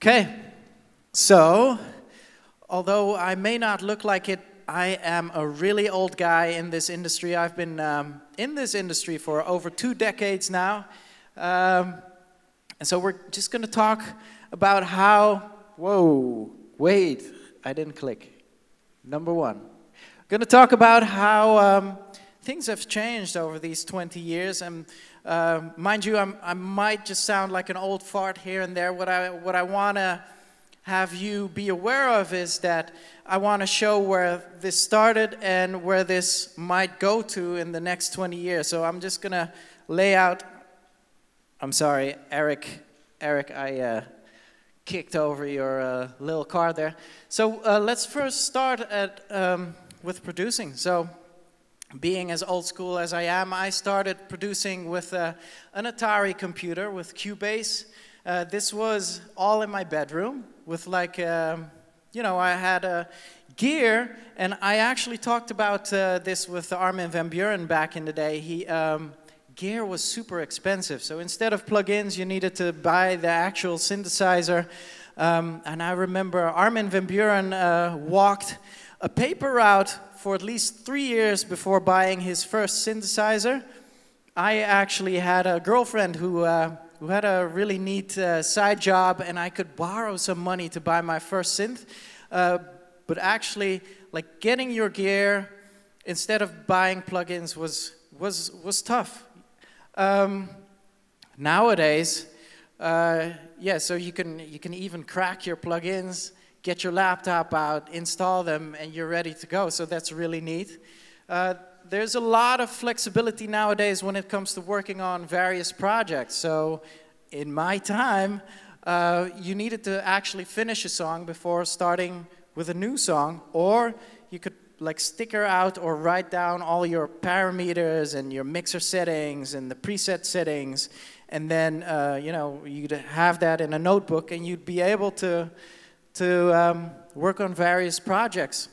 Okay, so although I may not look like it, I am a really old guy in this industry. I've been in this industry for over 2 decades now. And so we're just going to talk about how, whoa, wait, I didn't click. Number 1. Going to talk about how things have changed over these 20 years. And mind you, I might just sound like an old fart here and there. What I want to have you be aware of is that I want to show where this started and where this might go to in the next 20 years. So I'm just going to lay out. I'm sorry, Eric, I kicked over your little car there. So let's first start with producing. So being as old school as I am, I started producing with an Atari computer with Cubase. This was all in my bedroom with like, you know, I had gear, and I actually talked about this with Armin van Buuren back in the day. Gear was super expensive, so instead of plugins, you needed to buy the actual synthesizer. And I remember Armin van Buuren walked a paper route for at least 3 years before buying his first synthesizer. I actually had a girlfriend who had a really neat side job, and I could borrow some money to buy my first synth. But actually, like getting your gear instead of buying plugins was tough. Nowadays, yeah, so you can even crack your plugins, get your laptop out, install them, and you're ready to go. So that's really neat. There's a lot of flexibility nowadays when it comes to working on various projects. So in my time, you needed to actually finish a song before starting with a new song, or you could like sticker out or write down all your parameters and your mixer settings and the preset settings, and then you know, you'd have that in a notebook, and you'd be able to work on various projects.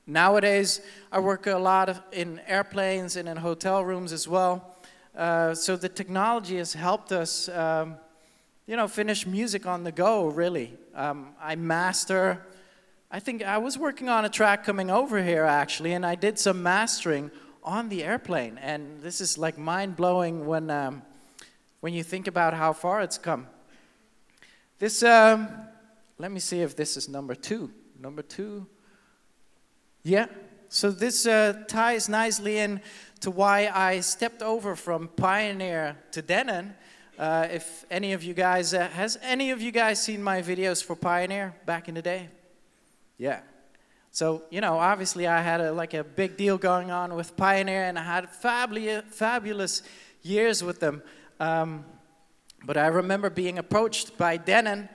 Nowadays, I work a lot in airplanes and in hotel rooms as well. So the technology has helped us, you know, finish music on the go, really. I master. I think I was working on a track coming over here, actually, and I did some mastering on the airplane. And this is like mind-blowing when you think about how far it's come. This, let me see if this is number 2. Number 2. Yeah, so this ties nicely in to why I stepped over from Pioneer to Denon. If any of you guys, has any of you guys seen my videos for Pioneer back in the day? Yeah. So, you know, obviously I had like a big deal going on with Pioneer, and I had fabulous years with them. But I remember being approached by Denon,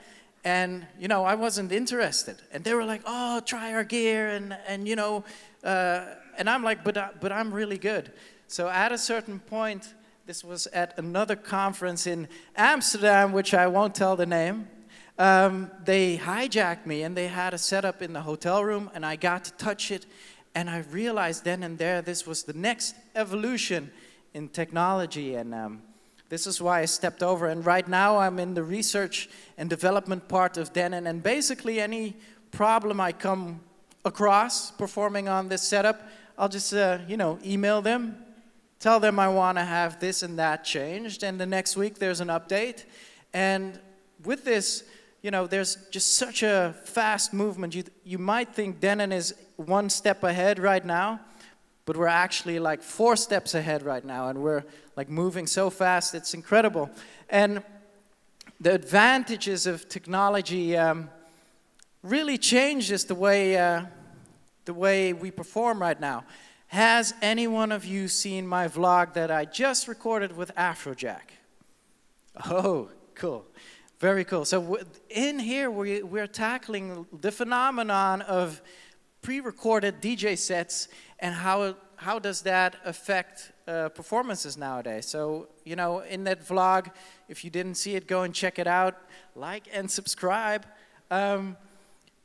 and, you know, I wasn't interested. And they were like, oh, try our gear, and you know, and I'm like, but I'm really good. So at a certain point, this was at another conference in Amsterdam, which I won't tell the name. They hijacked me, and they had a setup in the hotel room, and I got to touch it, and I realized then and there this was the next evolution in technology, and this is why I stepped over. And right now I'm in the research and development part of Denon, and basically any problem I come across performing on this setup, I'll just you know, email them, tell them I want to have this and that changed, and the next week there's an update. And with this, you know, there's just such a fast movement. You might think Denon is 1 step ahead right now, but we're actually like 4 steps ahead right now, and we're like moving so fast, it's incredible. And the advantages of technology really changes the way we perform right now. Has any one of you seen my vlog that I just recorded with Afrojack? Oh, cool. Very cool. So in here, we're tackling the phenomenon of pre-recorded DJ sets and how does that affect performances nowadays. So, you know, in that vlog, if you didn't see it, go and check it out. Like and subscribe.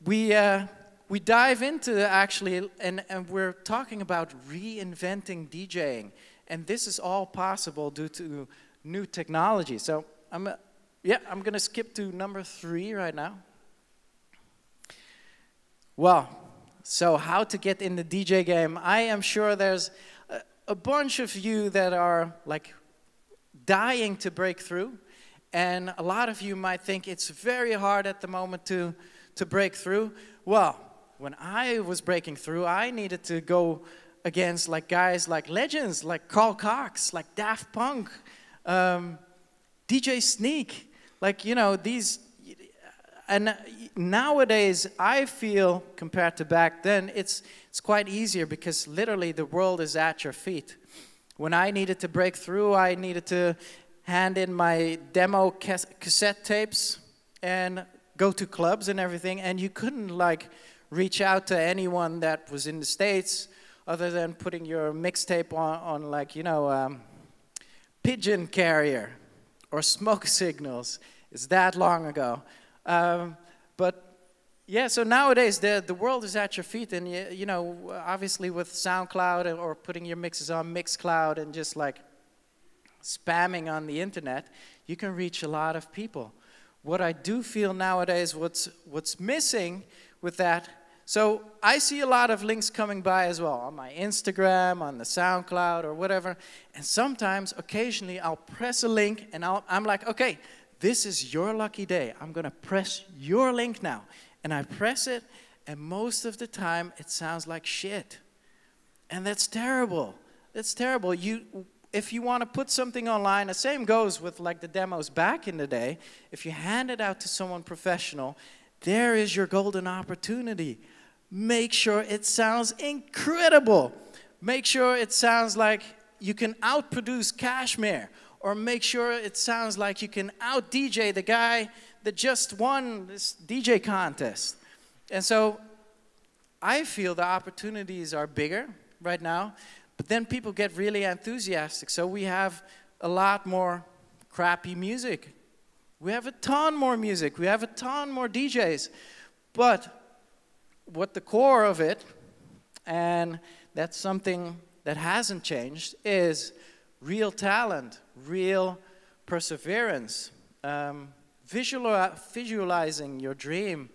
We dive into actually, and we're talking about reinventing DJing. And this is all possible due to new technology. So I'm yeah, I'm going to skip to number 3 right now. Well, so how to get in the DJ game. I am sure there's a bunch of you that are like dying to break through. And a lot of you might think it's very hard at the moment to break through. Well, when I was breaking through, I needed to go against like guys like legends, like Carl Cox, like Daft Punk, DJ Sneak, like, you know, these. And nowadays, I feel, compared to back then, it's quite easier because literally the world is at your feet. When I needed to break through, I needed to hand in my demo cassette tapes and go to clubs and everything, and you couldn't like reach out to anyone that was in the States other than putting your mixtape on like, you know, pigeon carrier or smoke signals. It's that long ago. But yeah, so nowadays the world is at your feet, and you know, obviously with SoundCloud or putting your mixes on Mixcloud and just like spamming on the internet, you can reach a lot of people. What I do feel nowadays, what's missing with that, so I see a lot of links coming by as well on my Instagram, on the SoundCloud or whatever, and sometimes, occasionally, I'll press a link and I'm like, okay, this is your lucky day. I'm going to press your link now. And I press it, and most of the time, it sounds like shit. And that's terrible. That's terrible. If you want to put something online, the same goes with like the demos back in the day. If you hand it out to someone professional, there is your golden opportunity. Make sure it sounds incredible. Make sure it sounds like you can outproduce Cashmere. Or make sure it sounds like you can out-DJ the guy that just won this DJ contest. And so I feel the opportunities are bigger right now, but then people get really enthusiastic. So we have a lot more crappy music. We have a ton more music. We have a ton more DJs. But what the core of it, and that's something that hasn't changed, is real talent, real perseverance, visualizing your dream,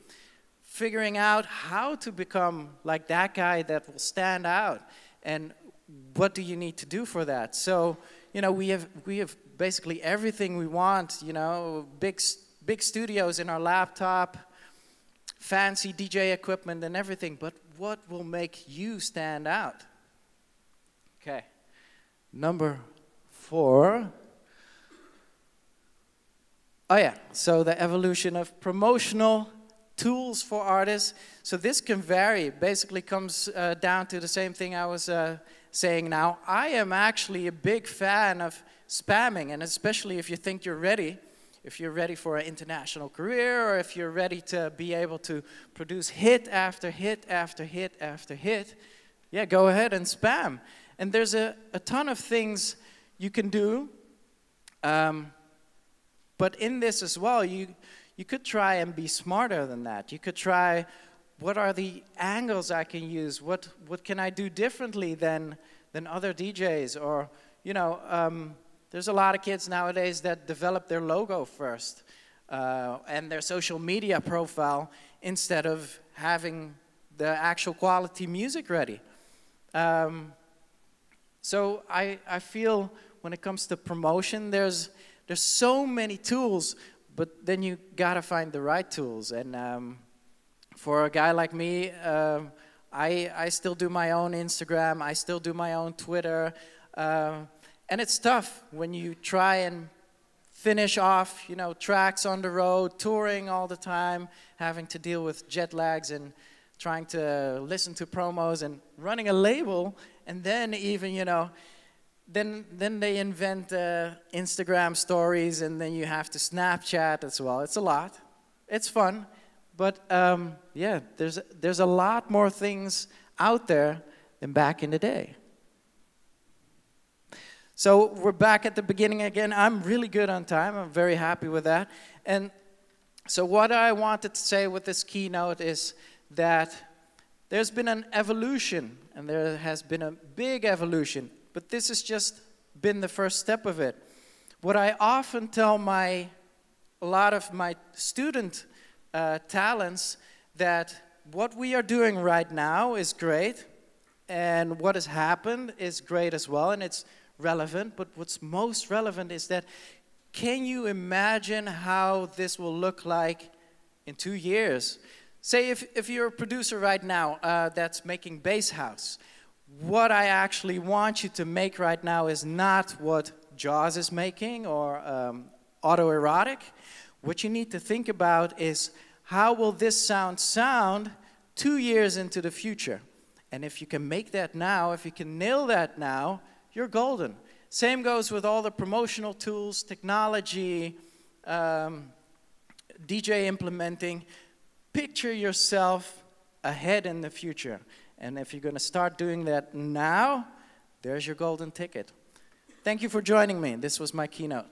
figuring out how to become like that guy that will stand out, and what do you need to do for that. So, you know, we have basically everything we want, you know, big studios in our laptop, fancy DJ equipment and everything, but what will make you stand out? Okay, number 4. Oh yeah, so the evolution of promotional tools for artists. So this can vary. Basically comes down to the same thing I was saying now. I am actually a big fan of spamming, and especially if you think you're ready, if you're ready for an international career, or if you're ready to be able to produce hit after hit after hit after hit, yeah, go ahead and spam. And there's a ton of things you can do, but in this as well, you could try and be smarter than that. You could try, what are the angles I can use? What can I do differently than other DJs? Or, you know, there's a lot of kids nowadays that develop their logo first and their social media profile instead of having the actual quality music ready. So I feel when it comes to promotion, there's so many tools, but then you gotta find the right tools. And for a guy like me, I still do my own Instagram, I still do my own Twitter, and it's tough when you try and finish off, you know, tracks on the road, touring all the time, having to deal with jet lags and trying to listen to promos and running a label, and then even, you know, then they invent Instagram stories, and then you have to Snapchat as well. It's a lot. It's fun. But yeah, there's a lot more things out there than back in the day. So we're back at the beginning again. I'm really good on time. I'm very happy with that. And so what I wanted to say with this keynote is that there's been an evolution, and there has been a big evolution, but this has just been the first step of it. What I often tell my a lot of my student talents that what we are doing right now is great, and what has happened is great as well, and it's relevant, but what's most relevant is that can you imagine how this will look like in 2 years? Say if you're a producer right now that's making bass house, what I actually want you to make right now is not what Jaws is making or autoerotic. What you need to think about is how will this sound 2 years into the future? And if you can make that now, if you can nail that now, you're golden. Same goes with all the promotional tools, technology, DJ implementing. Picture yourself ahead in the future. And if you're going to start doing that now, there's your golden ticket. Thank you for joining me. This was my keynote.